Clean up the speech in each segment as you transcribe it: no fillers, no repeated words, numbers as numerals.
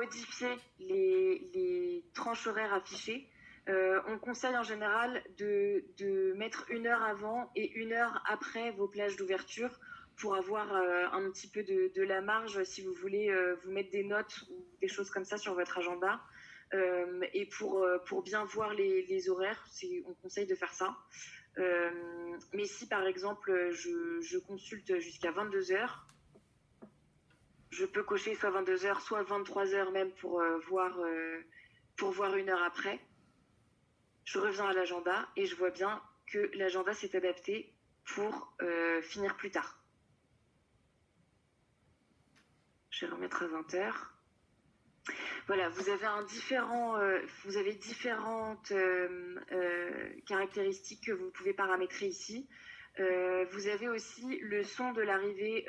modifier les tranches horaires affichées, on conseille en général de mettre 1 heure avant et 1 heure après vos plages d'ouverture pour avoir un petit peu de la marge si vous voulez vous mettre des notes ou des choses comme ça sur votre agenda. Et pour bien voir les horaires, on conseille de faire ça. Mais si par exemple je consulte jusqu'à 22 heures, je peux cocher soit 22 heures, soit 23 heures même pour voir 1 heure après. Je reviens à l'agenda et je vois bien que l'agenda s'est adapté pour finir plus tard. Je vais remettre à 20 heures. Voilà, vous avez différentes caractéristiques que vous pouvez paramétrer ici. Vous avez aussi le son de l'arrivée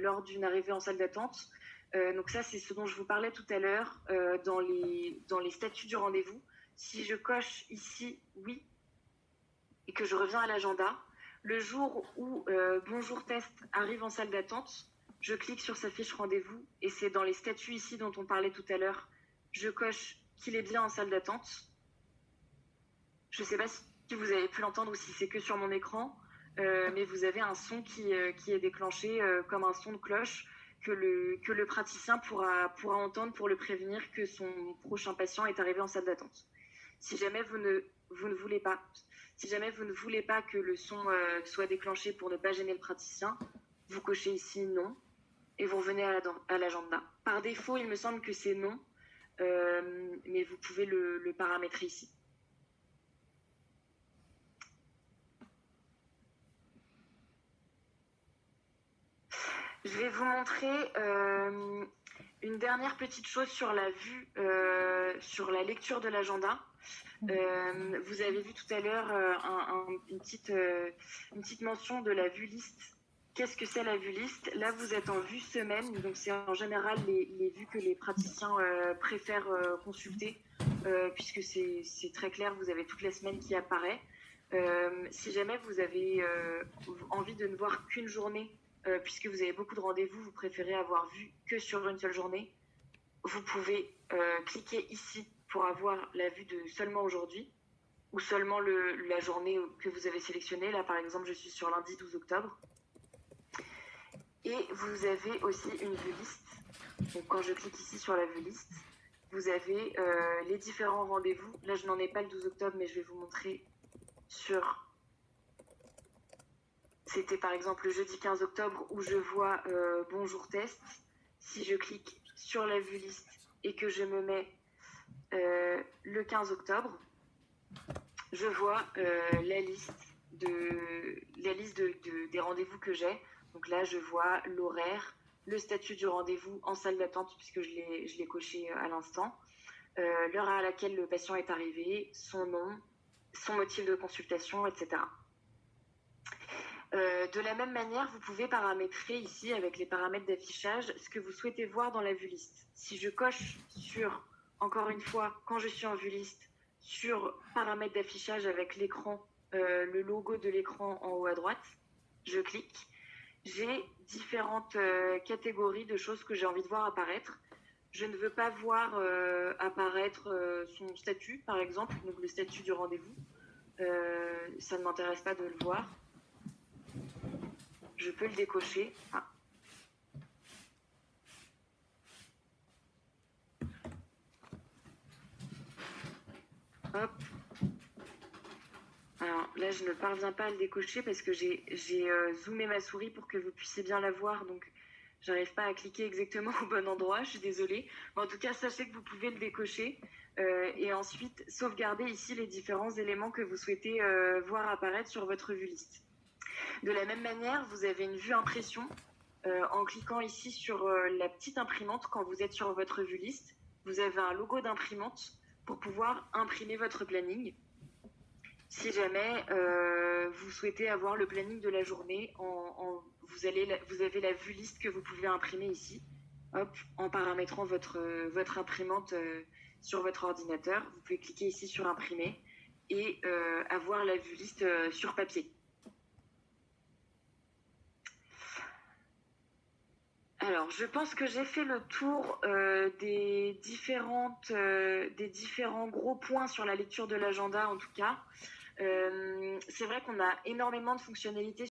lors d'une arrivée en salle d'attente. Donc ça, c'est ce dont je vous parlais tout à l'heure dans les statuts du rendez-vous. Si je coche ici « Oui » et que je reviens à l'agenda, le jour où « Bonjour test » arrive en salle d'attente, je clique sur sa fiche rendez-vous et c'est dans les statuts ici dont on parlait tout à l'heure. Je coche qu'il est bien en salle d'attente. Je ne sais pas si vous avez pu l'entendre ou si c'est que sur mon écran, mais vous avez un son qui est déclenché comme un son de cloche que le praticien pourra entendre pour le prévenir que son prochain patient est arrivé en salle d'attente. Si jamais vous ne voulez pas que le son soit déclenché pour ne pas gêner le praticien, vous cochez ici « Non » et vous revenez à l'agenda. Par défaut, il me semble que c'est « Non », mais vous pouvez le paramétrer ici. Je vais vous montrer une dernière petite chose sur la vue, sur la lecture de l'agenda. Vous avez vu tout à l'heure une petite mention de la vue liste. Qu'est-ce que c'est la vue liste? Là, vous êtes en vue semaine, donc c'est en général les vues que les praticiens préfèrent consulter, puisque c'est très clair, vous avez toute la semaine qui apparaît. Si jamais vous avez envie de ne voir qu'une journée, puisque vous avez beaucoup de rendez-vous, vous préférez avoir vu que sur une seule journée, vous pouvez cliquer ici pour avoir la vue de seulement aujourd'hui, ou seulement la journée que vous avez sélectionnée. Là, par exemple, je suis sur lundi 12 octobre. Et vous avez aussi une vue liste. Donc quand je clique ici sur la vue liste, vous avez les différents rendez-vous. Là, je n'en ai pas le 12 octobre, mais je vais vous montrer sur... C'était par exemple le jeudi 15 octobre où je vois Bonjour test. Si je clique sur la vue liste et que je me mets le 15 octobre, je vois la liste des rendez-vous que j'ai. Donc là, je vois l'horaire, le statut du rendez-vous en salle d'attente, puisque je l'ai coché à l'instant, l'heure à laquelle le patient est arrivé, son nom, son motif de consultation, etc. De la même manière, vous pouvez paramétrer ici, avec les paramètres d'affichage, ce que vous souhaitez voir dans la vue liste. Si je coche sur, encore une fois, quand je suis en vue liste, sur paramètres d'affichage avec l'écran, le logo de l'écran en haut à droite, je clique. J'ai différentes catégories de choses que j'ai envie de voir apparaître. Je ne veux pas voir apparaître son statut, par exemple, donc le statut du rendez-vous. Ça ne m'intéresse pas de le voir. Je peux le décocher. Ah. Hop. Alors là, je ne parviens pas à le décocher parce que j'ai zoomé ma souris pour que vous puissiez bien la voir. Donc, j'arrive pas à cliquer exactement au bon endroit. Je suis désolée. Mais en tout cas, sachez que vous pouvez le décocher. Et ensuite, sauvegarder ici les différents éléments que vous souhaitez voir apparaître sur votre vue liste. De la même manière, vous avez une vue impression. En cliquant ici sur la petite imprimante, quand vous êtes sur votre vue liste, vous avez un logo d'imprimante pour pouvoir imprimer votre planning. Si jamais vous souhaitez avoir le planning de la journée, vous avez la vue liste que vous pouvez imprimer ici, hop, en paramétrant votre imprimante sur votre ordinateur. Vous pouvez cliquer ici sur imprimer et avoir la vue liste sur papier. Alors, je pense que j'ai fait le tour des différents gros points sur la lecture de l'agenda, en tout cas. C'est vrai qu'on a énormément de fonctionnalités